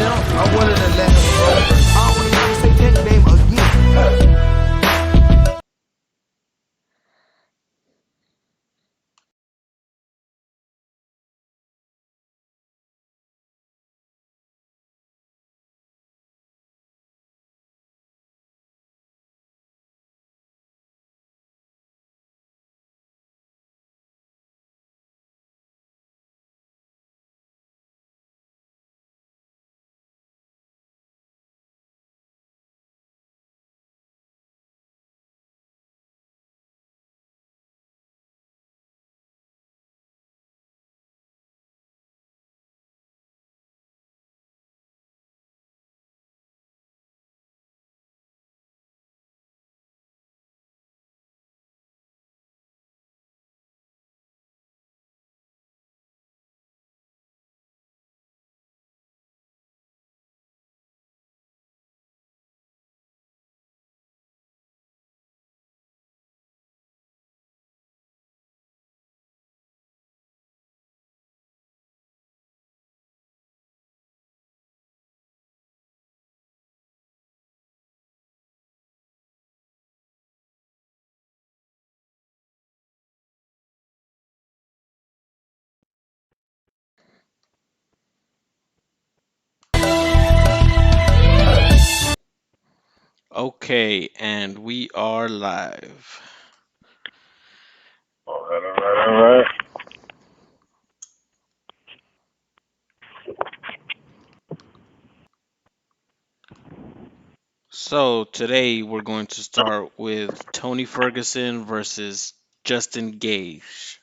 jump, I wanted to let him go. I don't wanna hear you say that name again. Okay, and we are live. All right, all right, all right. So today we're going to start with Tony Ferguson versus Justin Gage.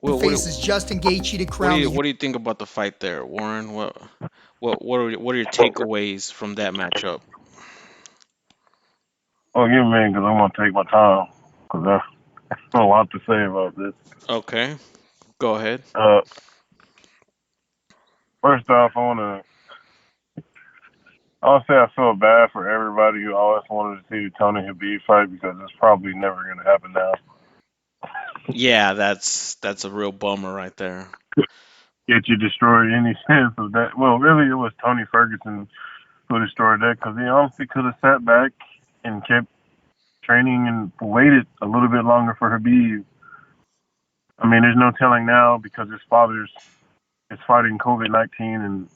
What what Faces Justin Gaethje to what do crown you the what do you think about the fight there, Warren? What are your takeaways from that matchup? Well, give me a minute because I'm going to take my time because there's a lot to say about this. Okay, go ahead. Uh, First off, I'll say I feel bad for everybody who always wanted to see the Tony Habib fight because it's probably never going to happen now. Yeah, that's a real bummer right there. Get you destroyed any sense of that. Well, really, it was Tony Ferguson who destroyed that because he honestly could have sat back and kept training and waited a little bit longer for Habib. I mean, there's no telling now because his father's is fighting COVID-19 and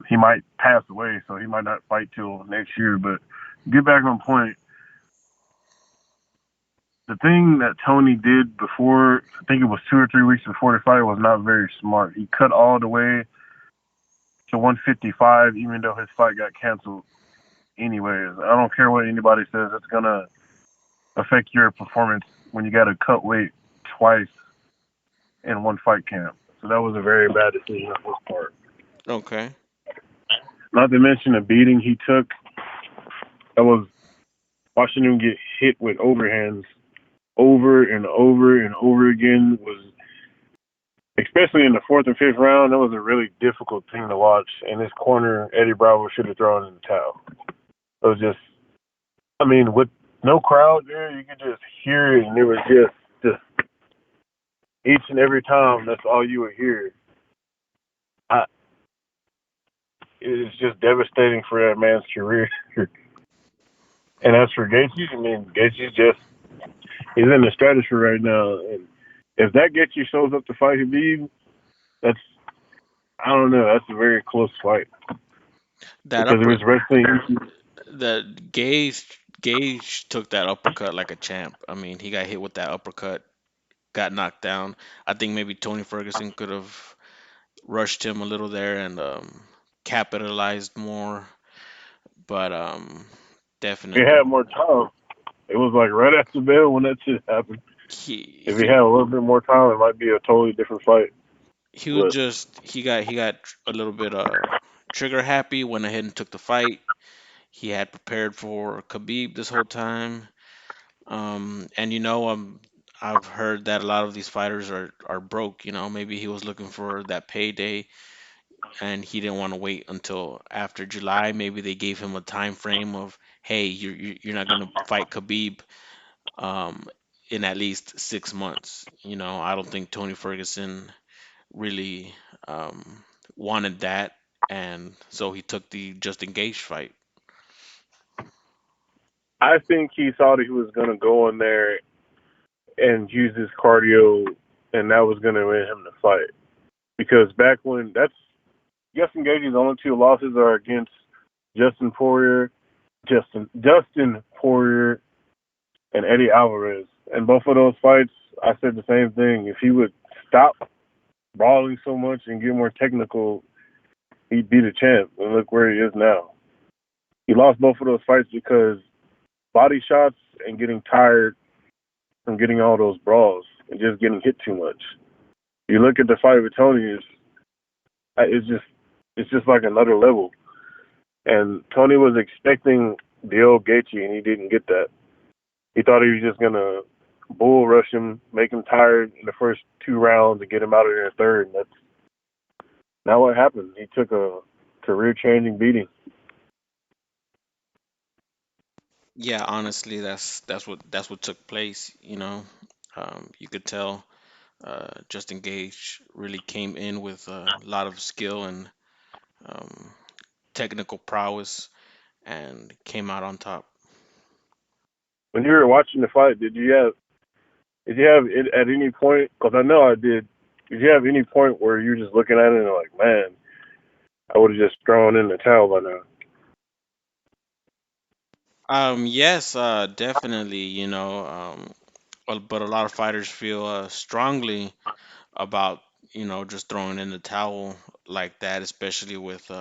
he might pass away, so he might not fight till next year. But get back on point. The thing that Tony did before, I think it was 2 or 3 weeks before the fight, was not very smart. He cut all the way to 155, even though his fight got canceled. Anyways, I don't care what anybody says; it's gonna affect your performance when you got to cut weight twice in one fight camp. So that was a very bad decision on his part. Okay. Not to mention the beating he took. That was watching him get hit with overhands over and over and over again was, especially in the fourth and fifth round, that was a really difficult thing to watch. And his corner, Eddie Bravo, should have thrown in the towel. It was just, I mean, with no crowd there, you could just hear it, and it was just each and every time, that's all you would hear. I, it's just devastating for that man's career. And as for Gaethje, I mean, Gaethje's just, he's in the stratosphere right now. And if that Gaethje shows up to fight Habib, that's, I don't know. That's a very close fight That because of upper his wrestling. that Gage took that uppercut like a champ. I mean, he got hit with that uppercut, got knocked down. I think maybe Tony Ferguson could have rushed him a little there and capitalized more, but If he definitely had more time, it was like right after the bell when that shit happened. he If he he had a little bit more time, it might be a totally different fight. he was But just he got a little bit trigger happy, went ahead and took the fight. He had prepared for Khabib this whole time. And I've heard that a lot of these fighters are broke. Maybe he was looking for that payday, and he didn't want to wait until after July. Maybe they gave him a time frame of, hey, you're not gonna fight Khabib um, in at least 6 months. I don't think Tony Ferguson really um, wanted that, and so he took the Just Engage fight. I think he thought he was gonna go in there and use his cardio, and that was gonna win him the fight. Because back when that's Justin Gage's only two losses are against Justin Poirier, Justin Poirier, and Eddie Alvarez. And both of those fights, I said the same thing. If he would stop brawling so much and get more technical, he'd be the champ. And look where he is now. He lost both of those fights because body shots and getting tired from getting all those brawls and just getting hit too much. You look at the fight with Tony, it's just it's just like another level. And Tony was expecting the old Gaethje, and he didn't get that. He thought he was just gonna bull rush him, make him tired in the first two rounds, and get him out of there in the third. And that's not what happened. He took a career-changing beating. Yeah, honestly, that's what took place. You could tell Justin Gage really came in with a lot of skill and um, technical prowess and came out on top. When you were watching the fight, did you have it at any point? Because I know I did. Did you have any point where you're just looking at it and like, man, I would have just thrown in the towel by now? Yes, definitely. But a lot of fighters feel strongly about just throwing in the towel like that, especially with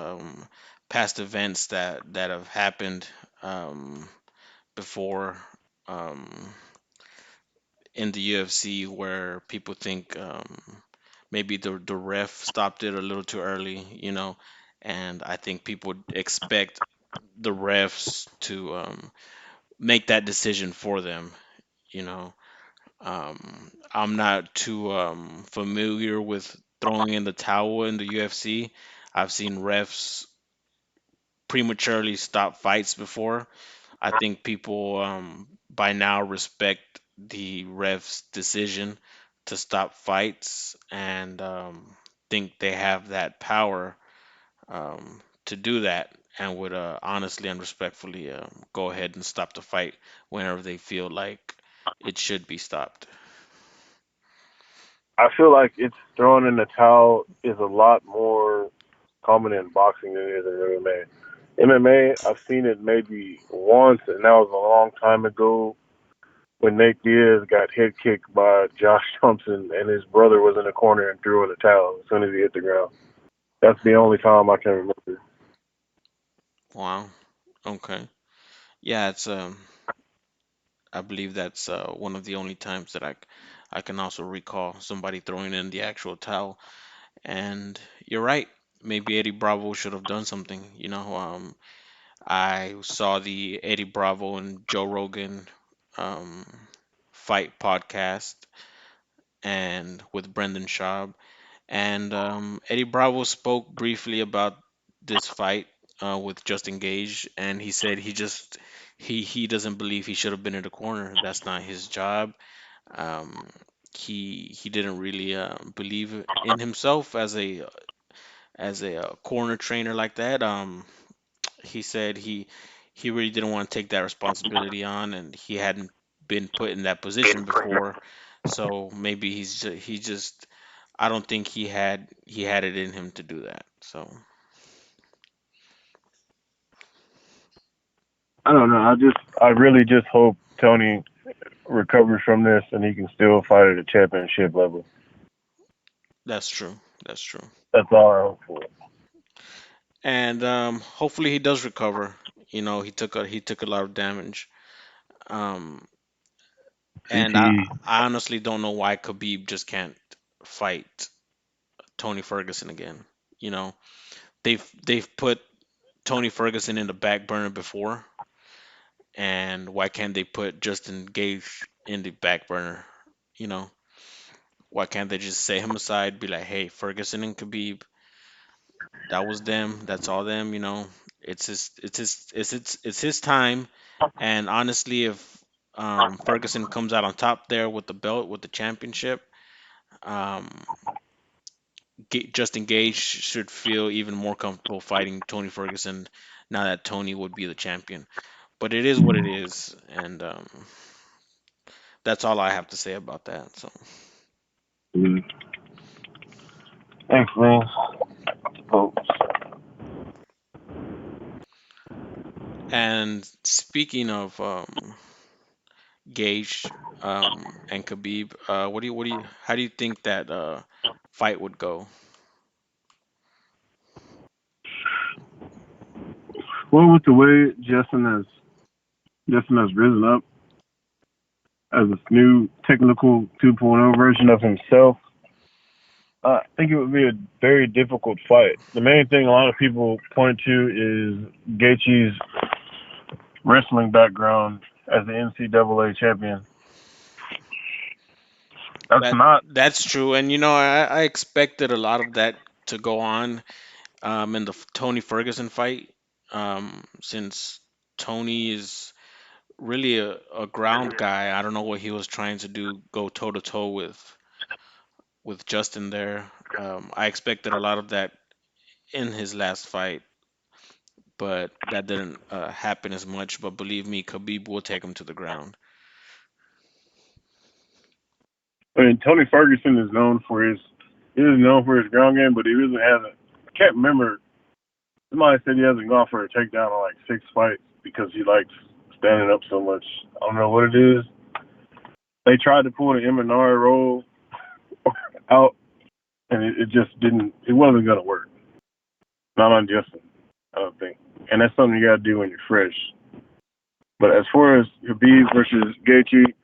past events that have happened before um, in the UFC where people think maybe the ref stopped it a little too early, and I think people expect the refs to make that decision for them, you know. I'm not too familiar with throwing in the towel in the UFC. I've seen refs prematurely stop fights before. I think people by now respect the ref's decision to stop fights and think they have that power to do that and would honestly and respectfully go ahead and stop the fight whenever they feel like it should be stopped. I feel like it's throwing in the towel is a lot more common in boxing than it is in MMA. MMA, I've seen it maybe once, and that was a long time ago when Nate Diaz got head kicked by Josh Thompson, and his brother was in the corner and threw in the towel as soon as he hit the ground. That's the only time I can remember. Wow. Okay. Yeah, it's I believe that's one of the only times that I can also recall somebody throwing in the actual towel. And you're right. Maybe Eddie Bravo should have done something. I saw the Eddie Bravo and Joe Rogan um, fight podcast and with Brendan Schaub, and Eddie Bravo spoke briefly about this fight with Justin Gage, and he said he doesn't believe he should have been in the corner. That's not his job. Um, he didn't really believe in himself as a corner trainer like that. He said he really didn't want to take that responsibility on, and he hadn't been put in that position before. So maybe he just I don't think he had it in him to do that. So I don't know. I really just hope Tony recovers from this and he can still fight at a championship level. that's true. That's true. That's all I hope for. And hopefully he does recover. He took a lot of damage. Um, and I, CTE. I honestly don't know why Khabib just can't fight Tony Ferguson again. You know, they've put Tony Ferguson in the back burner before, and why can't they put Justin Gage in the back burner? You know, why can't they just set him aside, be like, hey, Ferguson and Khabib, that was them, that's all them. It's his time, and honestly, if Ferguson comes out on top there with the belt, with the championship, um, Justin Gage should feel even more comfortable fighting Tony Ferguson now that Tony would be the champion. But it is what it is, and that's all I have to say about that. So, Mm. Thanks, man. Folks. and speaking of Gage and Khabib, how do you think that fight would go? Well, with the way Justin has risen up as a new technical 2.0 version of himself, I think it would be a very difficult fight. The main thing a lot of people point to is Gaethje's wrestling background as the NCAA champion. That's That not. that's true, and I expected a lot of that to go on in the Tony Ferguson fight, since Tony is really a ground guy. I don't know what he was trying to do, go toe to toe with Justin there. I expected a lot of that in his last fight, but that didn't happen as much. But believe me, Khabib will take him to the ground. I mean, Tony Ferguson is known for his ground game, but he really hasn't. I can't remember. Somebody said he hasn't gone for a takedown in like 6 fights because he likes standing up so much. I don't know what it is. They tried to pull the Eminard roll out, and it just didn't. It wasn't gonna work. Not on Justin, I don't think. And that's something you gotta do when you're fresh. But as far as Khabib versus Gaethje,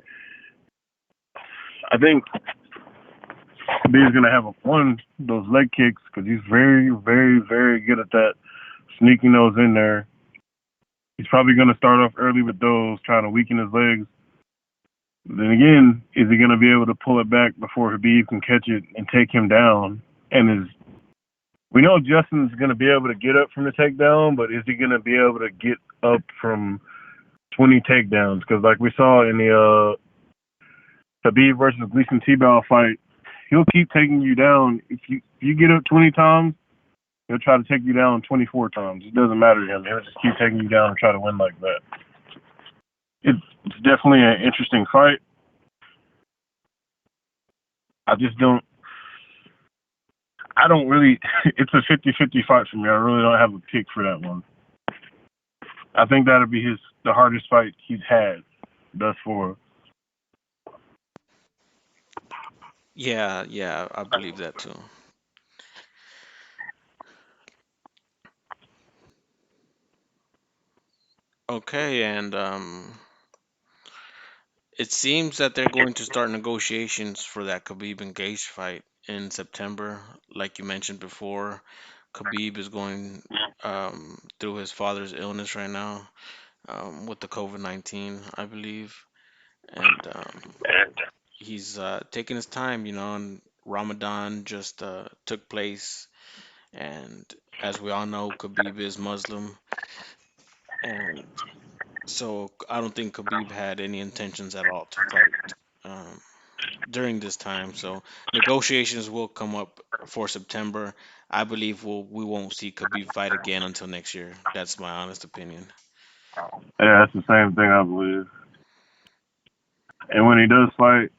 I think Khabib's gonna have one of those leg kicks because he's very, very, very good at that, sneaking those in there. He's probably gonna start off early with those, trying to weaken his legs. Then again, is he gonna be able to pull it back before Khabib can catch it and take him down? We know Justin's gonna be able to get up from the takedown, but is he gonna be able to get up from 20 takedowns? Because like we saw in the Khabib versus Gleason Tibau fight, he'll keep taking you down. If you get up 20 times, he'll try to take you down 24 times. It doesn't matter to him. He'll just keep taking you down and try to win like that. It's definitely an interesting fight. I don't really, it's a 50-50 fight for me. I really don't have a pick for that one. I think that'll be the hardest fight he's had thus far. Yeah, I believe that too. Okay, and it seems that they're going to start negotiations for that Khabib and Gage fight in September. Like you mentioned before, Khabib is going through his father's illness right now, with the COVID-19, I believe, and he's taking his time. And Ramadan just took place, and as we all know, Khabib is Muslim, and so I don't think Khabib had any intentions at all to fight during this time. So negotiations will come up for September. I believe we won't see Khabib fight again until next year. That's my honest opinion. Yeah, that's the same thing I believe. And when he does fight,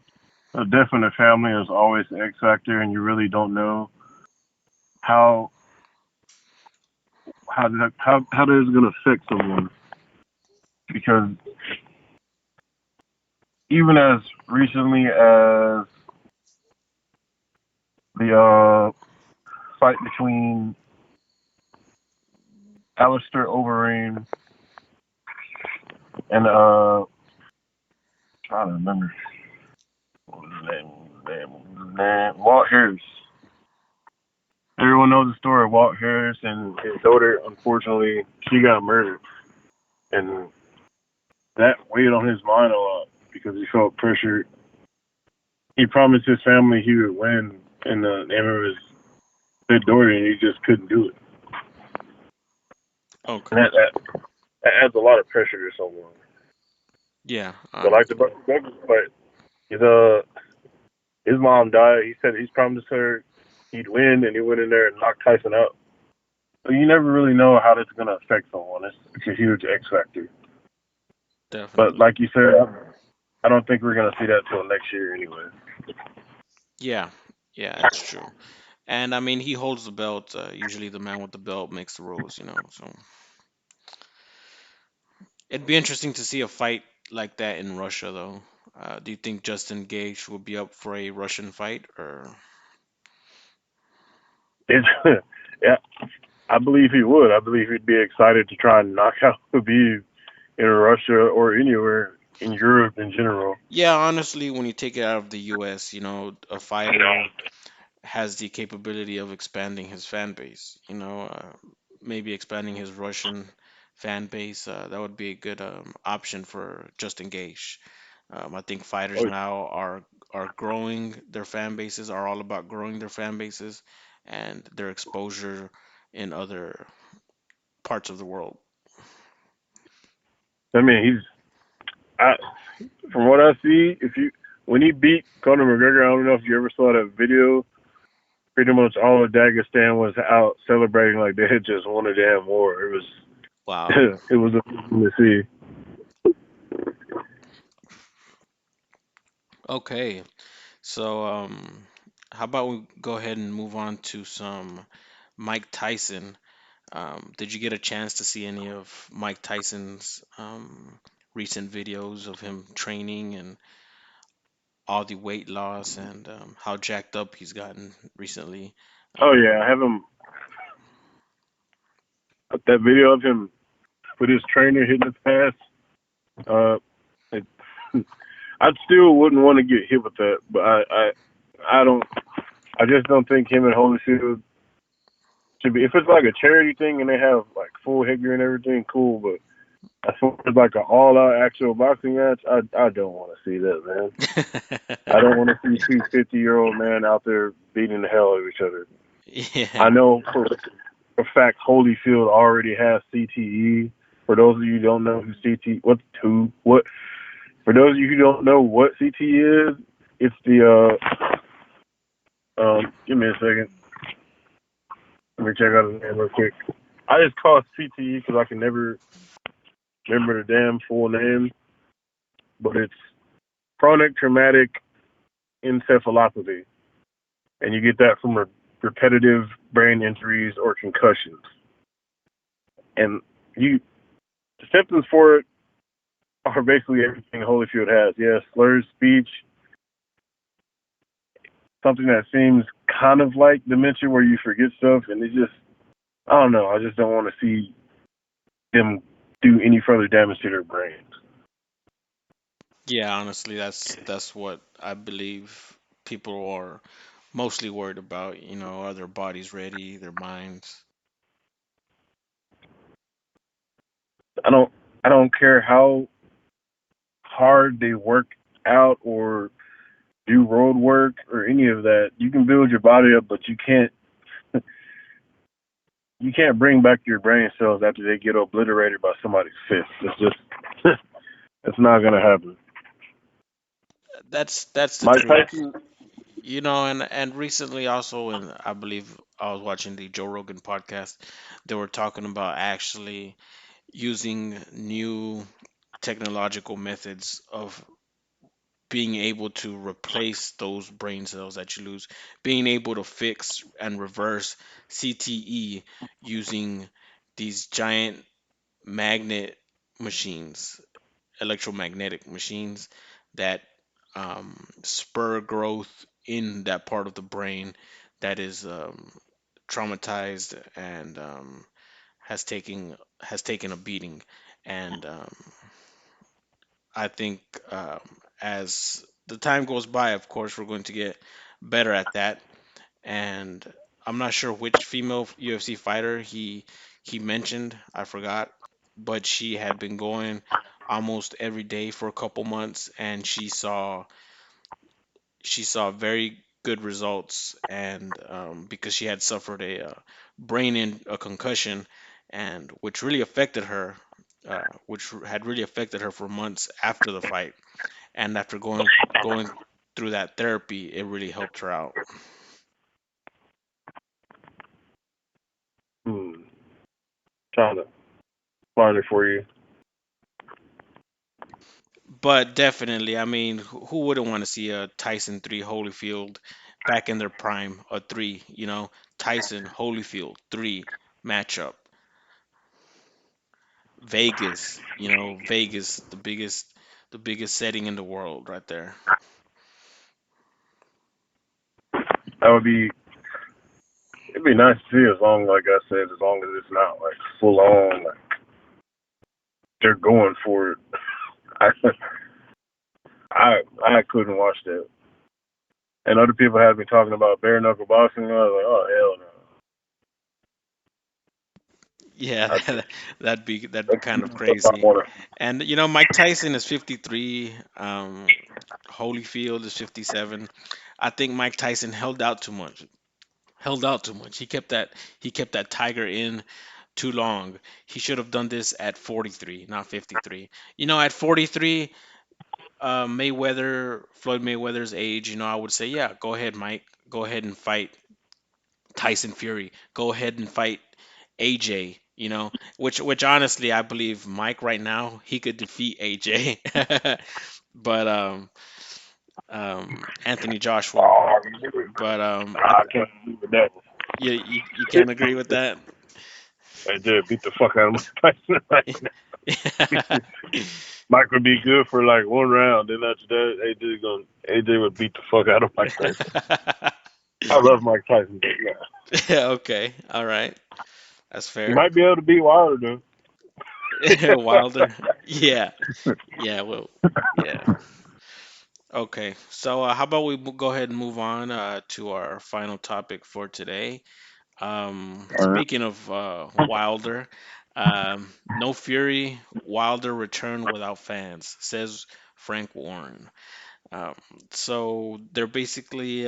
a death in the family is always the X factor, and you really don't know how that is going to affect someone. Because even as recently as the fight between Alistair Overeem and trying to remember what was his name, Walt Harris. Everyone knows the story of Walt Harris and his daughter. Unfortunately, she got murdered, and that weighed on his mind a lot because he felt pressured. He promised his family he would win in the name of his dead daughter, and he just couldn't do it. Okay. And that adds a lot of pressure to someone. Yeah. But like the Douglas fight, his mom died. He said he's promised her he'd win, and he went in there and knocked Tyson out. So you never really know how that's gonna affect someone. It's a huge X factor. But Definitely. like you said, I don't think we're gonna see that till next year anyway. Yeah, yeah, it's true. And I mean, he holds the belt. Usually, the man with the belt makes the rules, you know. So it'd be interesting to see a fight like that in Russia, though. Do you think Justin Gage would be up for a Russian fight, or? It's yeah, I believe he would. I believe he'd be excited to try and knock out Khabib in Russia or anywhere in Europe in general. Yeah, honestly, when you take it out of the U.S., you know, a fighter has the capability of expanding his fan base. You know, maybe expanding his Russian fan base. That would be a good option for Justin Gage. I think fighters Oh, now are growing their fan bases, are all about growing their fan bases and their exposure in other parts of the world. I mean, I, from what I see, if you when he beat Conor McGregor, I don't know if you ever saw that video. Pretty much all of Dagestan was out celebrating like they had just won a damn war. It was Wow. it was amazing to see. Okay. So, how about we go ahead and move on to some Mike Tyson. Did you get a chance to see any of Mike Tyson's recent videos of him training and all the weight loss and how jacked up he's gotten recently? Oh Um, yeah, I have him that video of him with his trainer hitting his pass. Uh, it, I still wouldn't want to get hit with that, but I don't. I just don't think him and Holyfield should be. If it's like a charity thing and they have like full headgear and everything, cool. But as far as like an all-out actual boxing match, I don't want to see that, man. I don't want to see two 50-year-old men out there beating the hell out of each other. I yeah. know for a fact Holyfield already has CTE. For those of you who don't know who CTE, what? For those of you who don't know what CTE is, it's the Give me a second. Let me check out his name real quick. I just call it CTE because I can never remember the damn full name, but it's chronic traumatic encephalopathy, and you get that from repetitive brain injuries or concussions. And you, the symptoms for it are basically everything Holyfield has. Yes, slurred speech, something that seems kind of like dementia where you forget stuff, and it just, I don't know. I just don't want to see them do any further damage to their brains. Yeah, honestly, that's what I believe people are mostly worried about, you know, are their bodies ready, their minds. I don't, I don't care how hard they work out or do road work or any of that. You can build your body up, but you can't bring back your brain cells after they get obliterated by somebody's fist. It's just it's not gonna happen. That's the Mike truth. Tyson. You know, and recently also, and I believe I was watching the Joe Rogan podcast, they were talking about actually using new technological methods of being able to replace those brain cells that you lose, being able to fix and reverse CTE using these giant magnet machines, electromagnetic machines that spur growth in that part of the brain that is traumatized and has taken a beating. And I think as the time goes by, of course, we're going to get better at that. And I'm not sure which female UFC fighter he mentioned. I forgot, but she had been going almost every day for a couple months, and she saw very good results. And because she had suffered a concussion, and which really affected her, which had really affected her for months after the fight, and after going through that therapy, it really helped her out. trying to find it for you. But definitely, I mean, who wouldn't want to see a Tyson 3 Holyfield back in their prime, a 3, Tyson Holyfield 3 matchup. Vegas, Vegas, the biggest setting in the world right there. That would be it'd be nice to see as long, like I said, as long as it's not like full on, like they're going for it. I I couldn't watch that. And other people had me talking about bare knuckle boxing. And I was like, oh hell Yeah, no. that'd be That's kind of stuff I crazy. want to. And Mike Tyson is 53, Holyfield is 57. I think Mike Tyson held out too much. Held out too much. He kept that tiger in too long. He should have done this at 43, not 53. At 43, Floyd Mayweather's age, I would say, yeah, go ahead, Mike. Go ahead and fight Tyson Fury. Go ahead and fight AJ. Which honestly, I believe Mike right now he could defeat AJ, but Anthony Joshua. Oh, But I can't believe that. you can't agree with that. I did beat the fuck out of Mike Tyson right now. Mike would be good for like one round, then after that, AJ would beat the fuck out of Mike Tyson. I love Mike Tyson, but yeah, Okay, all right, that's he fair. might be able to beat Wilder Wilder, though. yeah, yeah, well, yeah. Okay, so how about we go ahead and move on to our final topic for today. All right. Speaking of Wilder, no Fury, Wilder return without fans, says Frank Warren. Um, so they're basically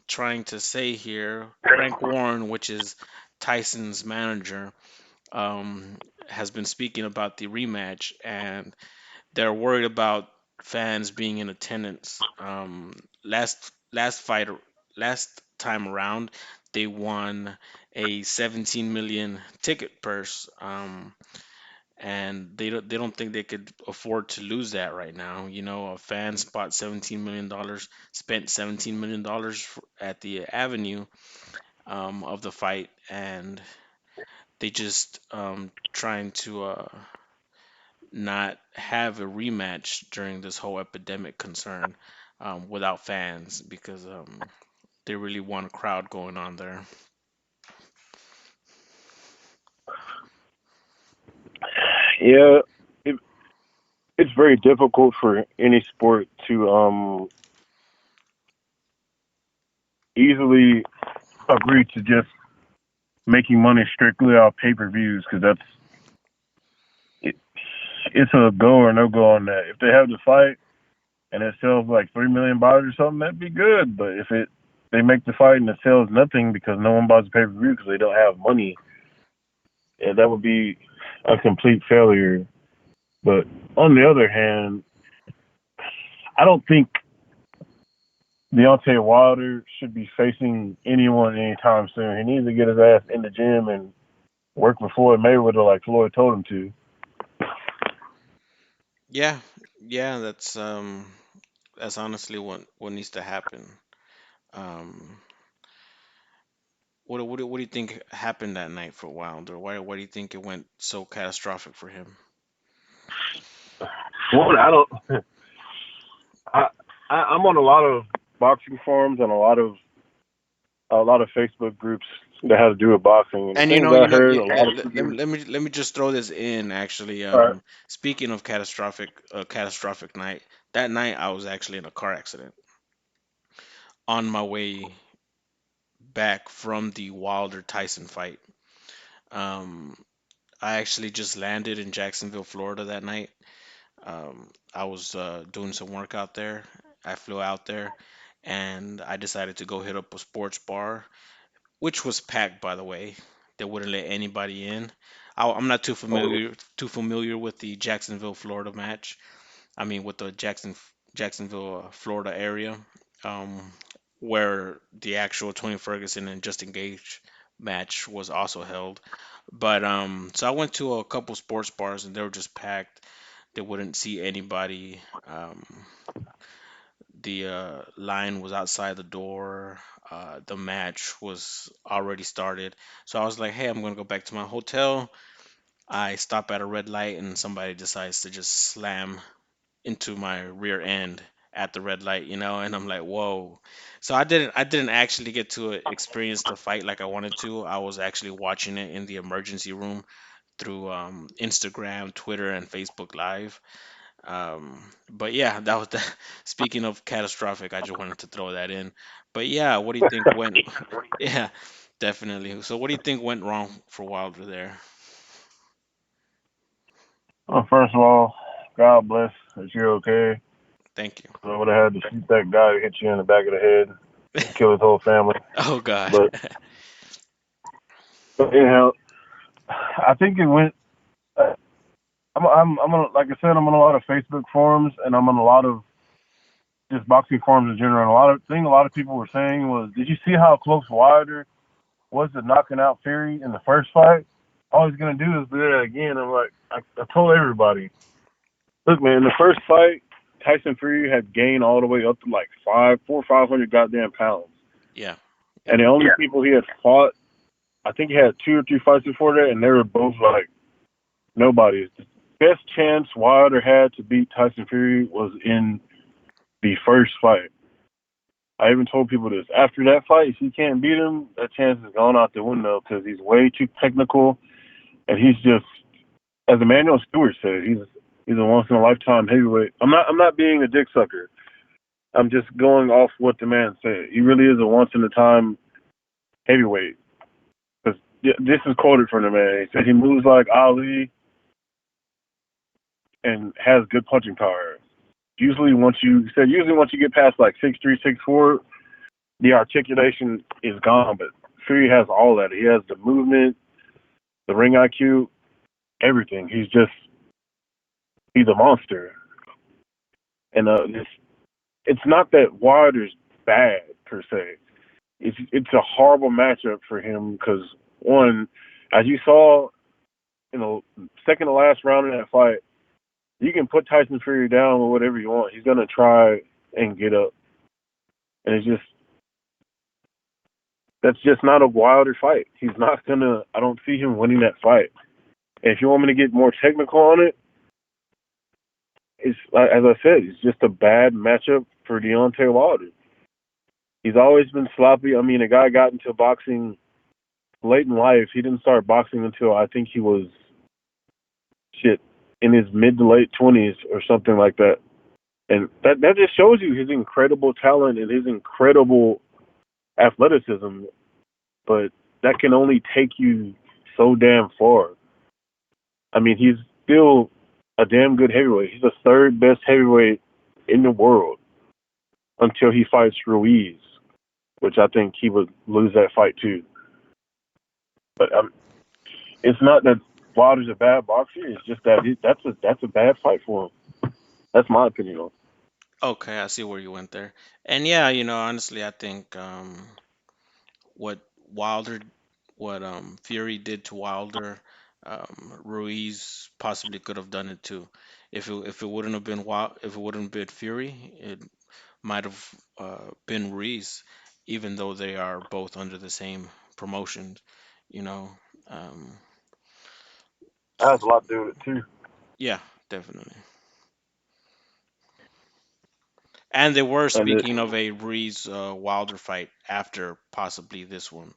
trying to say here, Frank Warren, which is Tyson's manager, um, has been speaking about the rematch, and they're worried about fans being in attendance. Last time around, they won a 17 million ticket purse, and they don't think they could afford to lose that right now. A fan spot $17 million, spent $17 million at the Avenue of the fight, and they just trying to not have a rematch during this whole epidemic concern without fans because they really want a crowd going on there. Yeah, it, it's very difficult for any sport to easily agree to just making money strictly off pay per views because it, it's a go or no go on that. If they have the fight and it sells like 3 million bottles or something, that'd be good. But if they make the fight and it sells nothing because no one buys the pay per view because they don't have money, yeah, that would be a complete failure. But on the other hand, I don't think Deontay Wilder should be facing anyone anytime soon. He needs to get his ass in the gym and work with Floyd Mayweather like Floyd told him to. Yeah, yeah, that's honestly what needs to happen. Um, what do you think happened that night for Wilder? Why do you think it went so catastrophic for him? Well, I don't. I, I'm on a lot of boxing forums and a lot of Facebook groups that have to do with boxing. And the And things I heard, a lot of let people. me let me let me just throw this in actually. All right. Speaking of catastrophic night, that night I was actually in a car accident on my way back from the Wilder Tyson fight. Um, I actually just landed in Jacksonville, Florida that night. I was doing some work out there. I flew out there, and I decided to go hit up a sports bar, which was packed, by the way. They wouldn't let anybody in. I'm not Oh, too familiar with the Jacksonville, Florida match. I mean, with the Jacksonville, Florida area, um, where the actual Tony Ferguson and Justin Gage match was also held. But so I went to a couple sports bars and they were just packed. They wouldn't see anybody. The line was outside the door. The match was already started. So I was like, hey, I'm gonna go back to my hotel. I stop at a red light and somebody decides to just slam into my rear end at the red light, and I'm like, whoa. So I didn't actually get to experience the fight like I wanted to. I was actually watching it in the emergency room through Instagram, Twitter, and Facebook Live. But yeah, that was the speaking of catastrophic, I just wanted to throw that in. But yeah, what do you think went yeah, definitely. So what do you think went wrong for Wilder there? Well, first of all, God bless that you're okay. Thank you. I would have had to shoot that guy who hit you in the back of the head and kill his whole family. Oh God. But, but anyhow, I think it went. I'm on, like I said, I'm on a lot of Facebook forums and I'm on a lot of just boxing forums in general. And a lot of people were saying was, did you see how close Wilder was to knocking out Fury in the first fight? All he's gonna do is do that again. I'm like, I told everybody, look, man, in the first fight, Tyson Fury had gained all the way up to like 500 goddamn pounds. Yeah. And the only people he had fought, I think he had 2 or 3 fights before that, and they were both like nobody. The best chance Wilder had to beat Tyson Fury was in the first fight. I even told people this. After that fight, if he can't beat him, that chance is gone out the window because he's way too technical, and he's just, as Emmanuel Stewart said, he's a once in a lifetime heavyweight. I'm not being a dick sucker. I'm just going off what the man said. He really is a once in a time heavyweight. Because this is quoted from the man. He said he moves like Ali and has good punching power. Usually once you get past like 6'3", 6'4", the articulation is gone. But Fury has all that. He has the movement, the ring IQ, everything. He's a monster. And it's not that Wilder's bad per se. It's a horrible matchup for him because one, as you saw in the second to last round of that fight, you can put Tyson Fury down with whatever you want. He's gonna try and get up, and that's just not a Wilder fight. He's not gonna. I don't see him winning that fight. And if you want me to get more technical on it, it's as I said, it's just a bad matchup for Deontay Wilder. He's always been sloppy. I mean, a guy got into boxing late in life. He didn't start boxing until I think he was shit in his mid to late 20s or something like that. And that just shows you his incredible talent and his incredible athleticism. But that can only take you so damn far. I mean, he's still a damn good heavyweight. He's the third best heavyweight in the world until he fights Ruiz, which I think he would lose that fight too. But it's not that Wilder's a bad boxer. It's just that that's a bad fight for him. That's my opinion on it. Okay, I see where you went there. And yeah, honestly, I think what Wilder, what Fury did to Wilder, Ruiz possibly could have done it too. If it wouldn't have been if it wouldn't have been Fury, it might have been Ruiz, even though they are both under the same promotion. You know, um, That has a lot to do with it too. yeah, definitely. And they were And speaking of a Ruiz Wilder fight after possibly this one.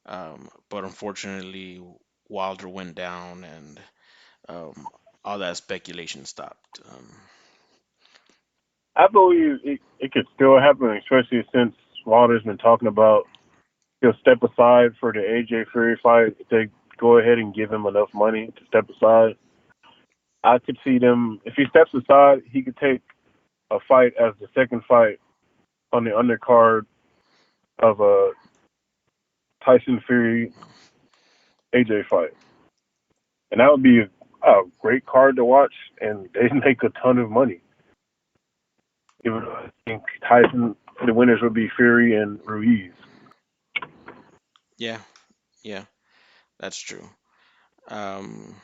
But unfortunately, Wilder went down and um, all that speculation stopped. I believe it could still happen, especially since Wilder's been talking about he'll step aside for the AJ Fury fight if they go ahead and give him enough money to step aside. I could see them if he steps aside, he could take a fight as the second fight on the undercard of a Tyson Fury AJ fight, and that would be a great card to watch, and they make a ton of money. Even though I think Tyson, the winners would be Fury and Ruiz. Yeah, Yeah, that's true. Um,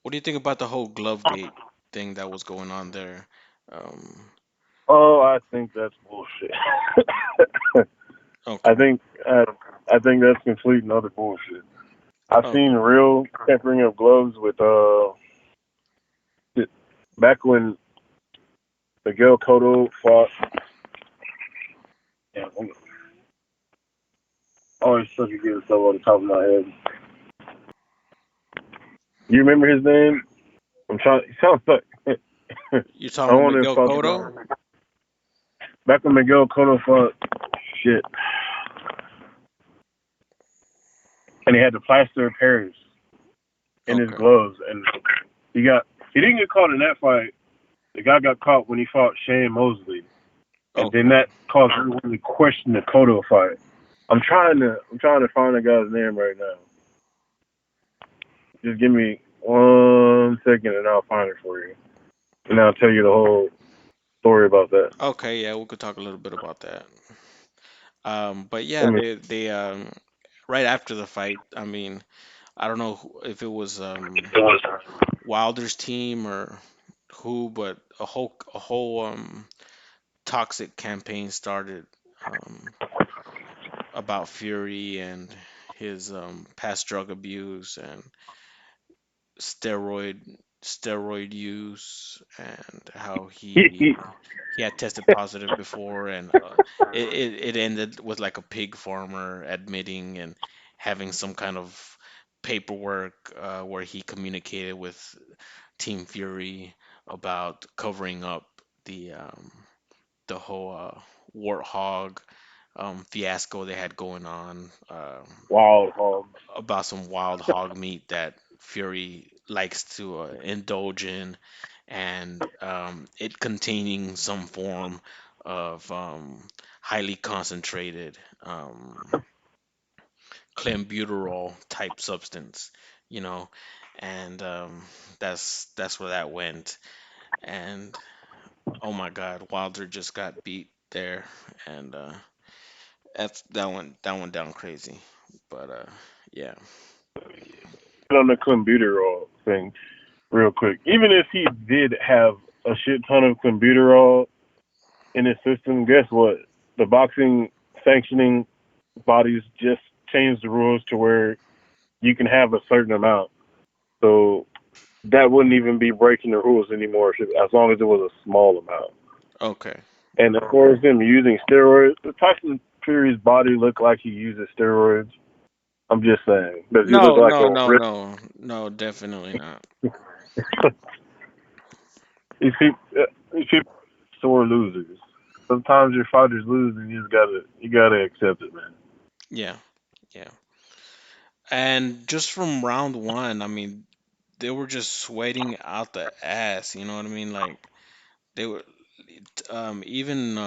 what do you think about the whole glove gate thing that was going on there? Um, Oh, I think that's bullshit. I okay. think uh, I think that's complete and utter bullshit. I've Oh, seen real tempering of gloves with back when Miguel Cotto fought. Yeah, I always suck to get stuff on the top of my head. You remember his name? I'm trying. He sounds like you're I talking about want to Miguel fought Cotto? back when Miguel Cotto fought. Shit, and he had the plaster of Paris in his Okay. gloves, and he didn't get caught in that fight. The guy got caught when he fought Shane Mosley, and then Okay. that caused everyone to question the Cotto fight. I'm trying to find the guy's name right now. Just give me 1 second and I'll find it for you. And I'll tell you the whole story about that. Okay, yeah, we could talk a little bit about that. But I yeah, mean, they right after the fight, I mean, I don't know if it was Wilder's team or who, but a whole toxic campaign started um about Fury and his past drug abuse and steroid steroid use and how he had tested positive before and it ended with like a pig farmer admitting and having some kind of paperwork where he communicated with Team Fury about covering up the whole warthog fiasco they had going on. Wild Hog. About some wild hog meat that Fury likes to indulge in, and it containing some form of highly concentrated clenbuterol type substance, you know, and that's where that went. And oh my God, Wilder just got beat there, and that went down crazy. But yeah, On the clenbuterol thing, real quick. Even if he did have a shit ton of clenbuterol in his system, guess what? The boxing sanctioning bodies just changed the rules to where you can have a certain amount. So that wouldn't even be breaking the rules anymore as long as it was a small amount. okay. And as far as him using steroids, the Tyson Fury's body looked like he uses steroids. I'm just saying. Does he look No, like no, a no, rip? no, no, definitely not. These people sore losers. Sometimes your fighters lose, and you gotta accept it, man. Yeah, yeah. And just from round one, I mean, they were just sweating out the ass. You know what I mean? Like they were, even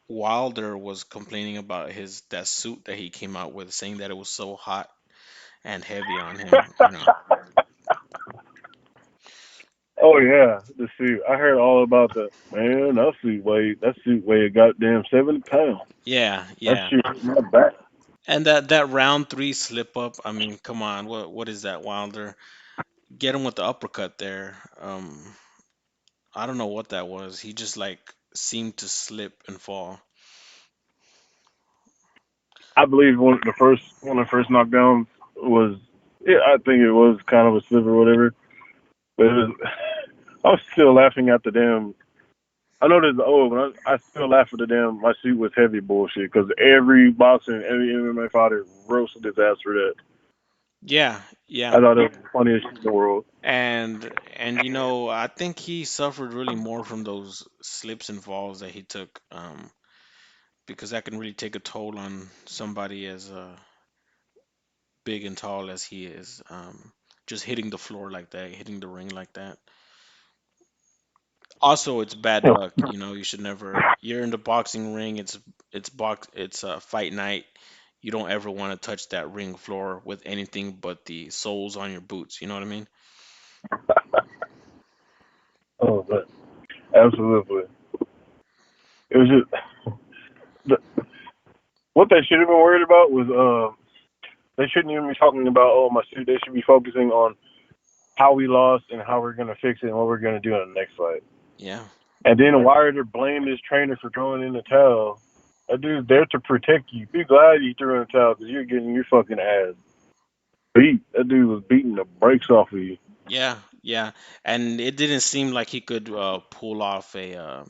Wilder was complaining about his that suit that he came out with, saying that it was so hot and heavy on him. You know? Oh yeah, the suit. I heard all about that. Man, that suit weighed a goddamn 70 pounds. Yeah, That yeah. shit hit my back. And that round three slip up. I mean, come on, what is that, Wilder? Get him with the uppercut there. I don't know what that was. He just like seemed to slip and fall. I believe one of the first knockdowns was, yeah, I think it was kind of a slip or whatever. But it was, I was still laughing at the damn. I know there's the old, but I still laugh at the damn. My suit was heavy bullshit because every boxer and every MMA fighter roasted his ass for that. Yeah, I yeah. thought it was the funniest shit in the world. And I think he suffered really more from those slips and falls that he took, because that can really take a toll on somebody as big and tall as he is. Just hitting the floor like that, hitting the ring like that. Also, it's bad luck. You should never. You're in the boxing ring. It's a fight night. You don't ever want to touch that ring floor with anything but the soles on your boots. You know what I mean? Oh, but absolutely. It was just what they should have been worried about was They shouldn't even be talking about my suit. They should be focusing on how we lost and how we're gonna fix it and what we're gonna do in the next fight. Yeah. And then why are they blaming this trainer for throwing in the towel? That dude's there to protect you. Be glad he threw in the towel because you're getting your fucking ass beat. That dude was beating the brakes off of you. Yeah. Yeah. And it didn't seem like he could pull off a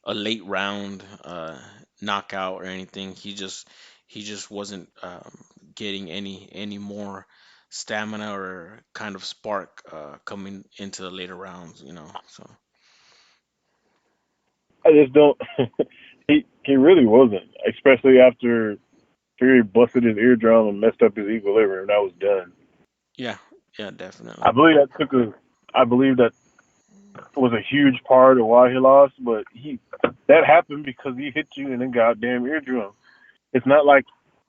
late round knockout or anything. He just wasn't getting any more stamina or kind of spark coming into the later rounds, you know. So I just don't. He really wasn't, especially after Fury busted his eardrum and messed up his equilibrium. That was done. yeah, yeah, definitely. I believe that took a. I believe that was a huge part of why he lost, but that happened because he hit you in the goddamn eardrum. It's not like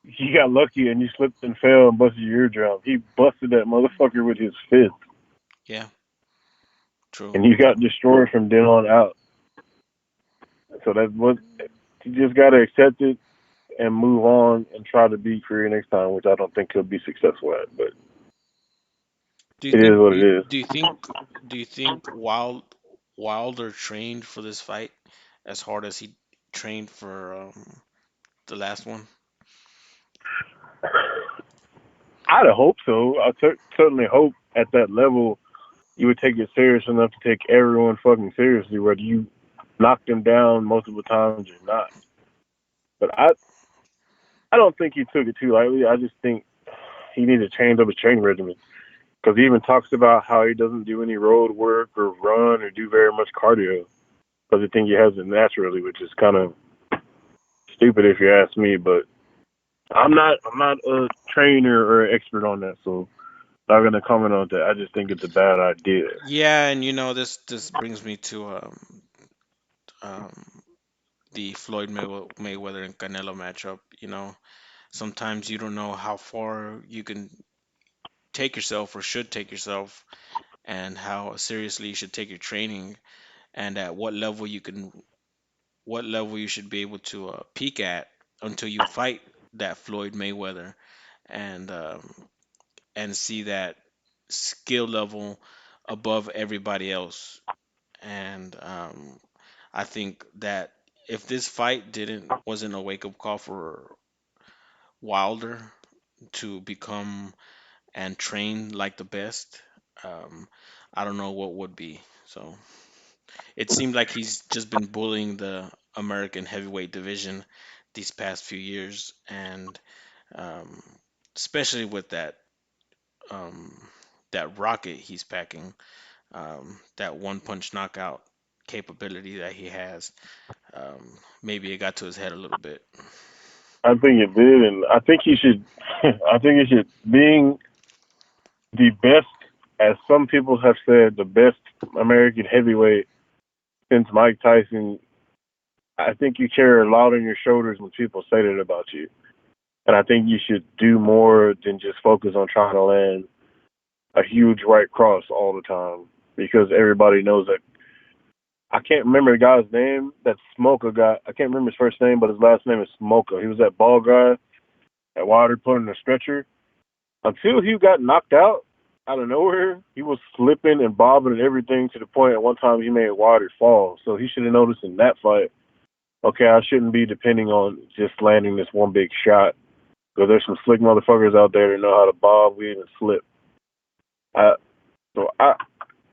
he got lucky and you slipped and fell and busted your eardrum. He busted that motherfucker with his fist, Yeah, true, and you got true. destroyed from then on out. So that's what you just got to accept it and move on and try to beat Fury next time, which I don't think he'll be successful at. But Do you it is think what do it you, is. do you think do you think Wilder trained for this fight as hard as he trained for the last one? I'd hope so. Certainly hope at that level you would take it serious enough to take everyone fucking seriously, whether you knock them down multiple times or not. But I don't think he took it too lightly. I just think he needs to change up his training regimen because he even talks about how he doesn't do any road work or run or do very much cardio because I think he has it naturally, which is kind of stupid if you ask me. But I'm not a trainer or an expert on that, so I'm not gonna comment on that. I just think it's a bad idea. Yeah, and this brings me to um, the Floyd Mayweather and Canelo matchup. You know, sometimes you don't know how far you can take yourself or should take yourself, and how seriously you should take your training, and at what level you should be able to peak at until you fight that Floyd Mayweather, and see that skill level above everybody else. And I think that if this fight didn't wasn't a wake up call for Wilder to become and train like the best, um, I don't know what would be. So it seemed like he's just been bullying the American heavyweight division these past few years, and um, especially with um, that rocket he's packing, that one punch knockout capability that he has. Maybe it got to his head a little bit. I think it did, and I think he should. I think he should being the best, as some people have said, the best American heavyweight since Mike Tyson. I think you carry a lot on your shoulders when people say that about you, and I think you should do more than just focus on trying to land a huge right cross all the time because everybody knows that. I can't remember the guy's name. That Smoker guy. I can't remember his first name, but his last name is Smoker. He was that bald guy that Wilder put in the stretcher. Until he got knocked out of nowhere, he was slipping and bobbing and everything to the point at one time he made Wilder fall. So he should have noticed in that fight, okay, I shouldn't be depending on just landing this one big shot because there's some slick motherfuckers out there that know how to bob, weave, and flip. I, so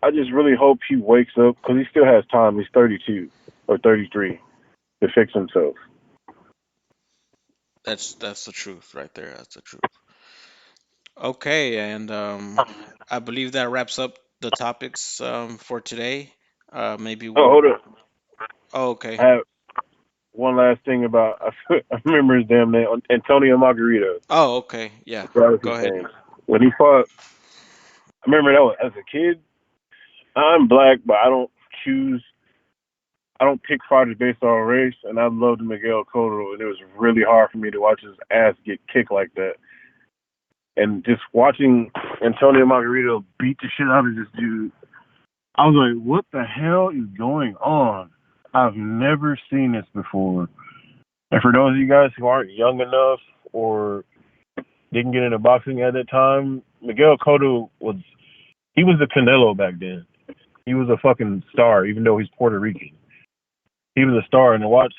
I just really hope he wakes up because he still has time. He's 32 or 33 to fix himself. That's the truth right there. That's the truth. Okay, and I believe that wraps up the topics for today. Maybe Oh, we'll. hold up. Oh, I okay. have one last thing about, I remember his damn name, Antonio Margarito. Oh, okay. Yeah. That was Go his ahead. name. When he fought, I remember that was, as a kid, I'm black, but choose, I don't pick fighters based on race, and I loved Miguel Cotto, and it was really hard for me to watch his ass get kicked like that. And just watching Antonio Margarito beat the shit out of this dude, I was like, what the hell is going on? I've never seen this before. And for those of you guys who aren't young enough or didn't get into boxing at that time. Miguel Cotto he was the Canelo back then. He was a fucking star, even though he's Puerto Rican. He was a star, and to watch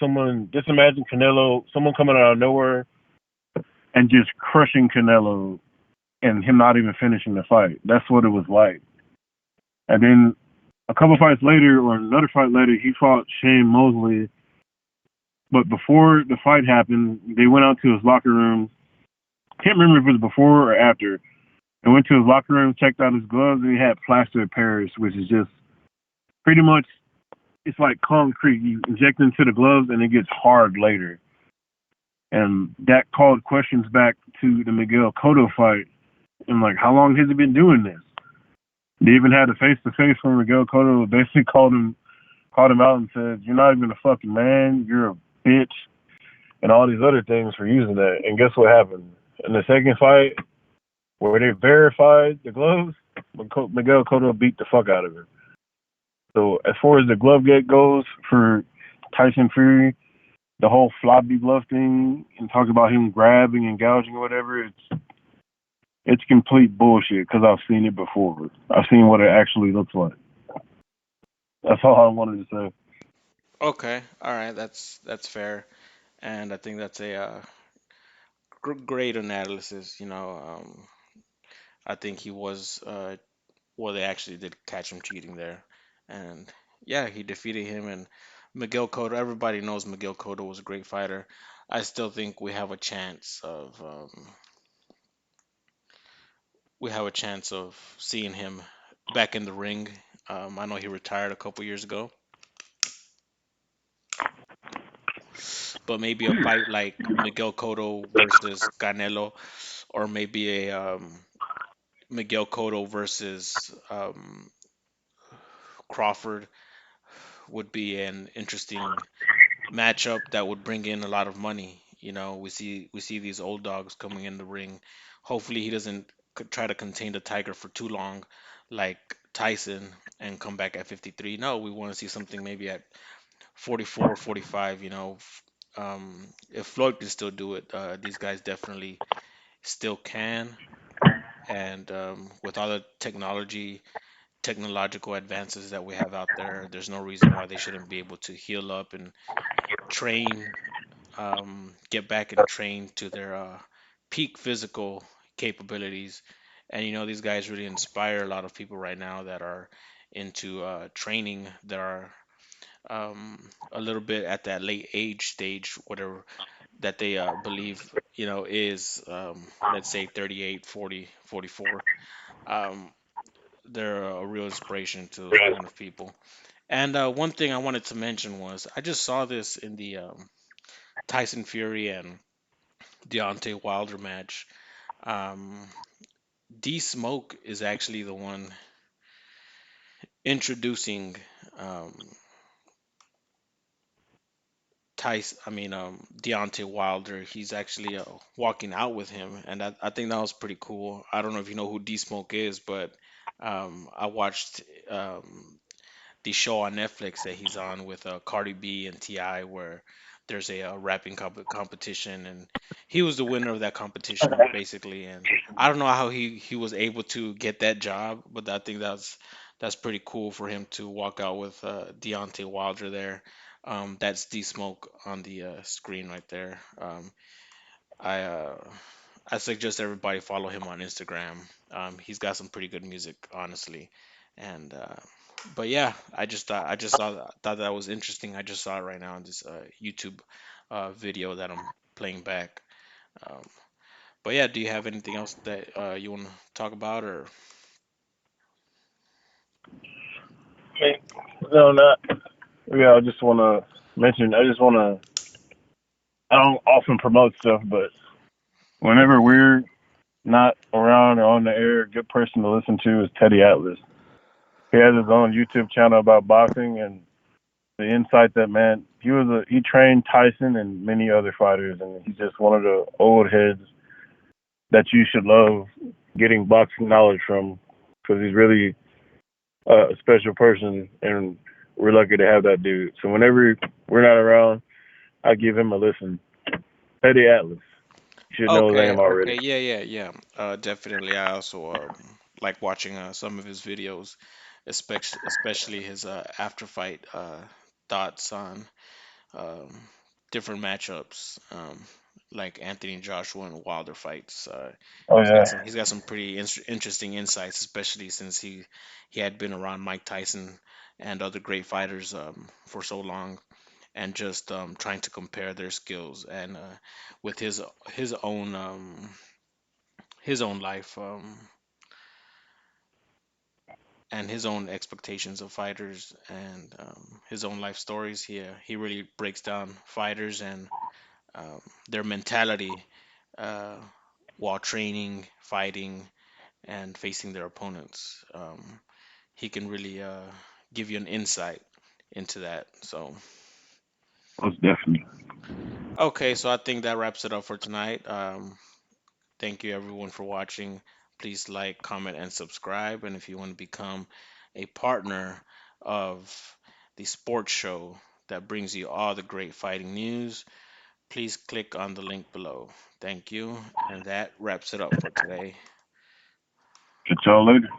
just imagine Canelo, someone coming out of nowhere and just crushing Canelo, and him not even finishing the fight. That's what it was like. And then a couple fights later, or another fight later, he fought Shane Mosley. But before the fight happened, they went out to his locker room. Can't remember if it was before or after. They went to his locker room, checked out his gloves, and he had plaster of Paris, which is just pretty much, it's like concrete. You inject into the gloves, and it gets hard later. And that called questions back to the Miguel Cotto fight. And like, how long has he been doing this? They even had a face-to-face where Miguel Cotto basically called him out and said, "You're not even a fucking man. You're a bitch," and all these other things for using that. And guess what happened? In the second fight, where they verified the gloves, Miguel Cotto beat the fuck out of him. So as far as the glove get goes for Tyson Fury, the whole floppy glove thing and talk about him grabbing and gouging or whatever, it's complete bullshit because I've seen it before. I've seen what it actually looks like. That's all I wanted to say. Okay, all right, that's fair, and I think that's a great analysis. I think he was well, they actually did catch him cheating there, and yeah, he defeated him. And Miguel Cotto, everybody knows Miguel Cotto was a great fighter. I still think we have a chance of seeing him back in the ring. I know he retired a couple years ago, but maybe a fight like Miguel Cotto versus Canelo, or maybe a Miguel Cotto versus Crawford would be an interesting matchup that would bring in a lot of money. We see these old dogs coming in the ring. Hopefully, he doesn't try to contain the tiger for too long, like Tyson, and come back at 53. No, we want to see something maybe at 44, 45. If Floyd can still do it, these guys definitely still can. And with all the technological advances that we have out there, there's no reason why they shouldn't be able to heal up and train, get back and train to their peak physical capabilities. And these guys really inspire a lot of people right now that are into training, that are a little bit at that late age stage, whatever that they believe, is, let's say 38, 40, 44. Um, they're a real inspiration to those kind of people. And one thing I wanted to mention was I just saw this in the Tyson Fury and Deontay Wilder match. Um, D Smoke is actually the one introducing um, Deontay Wilder. He's actually walking out with him, and I think that was pretty cool. I don't know if you know who D Smoke is, but I watched the show on Netflix that he's on with Cardi B and Ti, where there's a rapping competition, and he was the winner of that competition basically. And I don't know how he was able to get that job, but I think that's pretty cool for him to walk out with Deontay Wilder there. That's D Smoke on the screen right there. I I suggest everybody follow him on Instagram. He's got some pretty good music, honestly. And but yeah, I just thought that was interesting. I just saw it right now in this YouTube video that I'm playing back. Um, but yeah, do you have anything else that you want to talk about, or? No, not. Yeah, I just want to mention. I just want to. I don't often promote stuff, but whenever we're not around or on the air, a good person to listen to is Teddy Atlas. He has his own YouTube channel about boxing and the insight that man he trained Tyson and many other fighters, and he's just one of the old heads that you should love getting boxing knowledge from because he's really a special person, and we're lucky to have that dude. So whenever we're not around, I give him a listen. Teddy Atlas. Should know his Okay, name already. okay, yeah, yeah, yeah. Definitely. I also like watching some of his videos, especially his after fight thoughts on um, different matchups, like Anthony Joshua and Wilder fights. Oh He's got yeah, some pretty interesting insights, especially since he had been around Mike Tyson and other great fighters for so long, and just trying to compare their skills and with his own his own life and his own expectations of fighters and his own life stories. He really breaks down fighters and um, their mentality uh, while training, fighting, and facing their opponents. He can really give you an insight into that. So, most definitely. okay, so I think that wraps it up for tonight. Thank you everyone for watching. Please like, comment, and subscribe. And if you want to become a partner of the sports show that brings you all the great fighting news, please click on the link below. Thank you. And that wraps it up for today. Catch y'all later.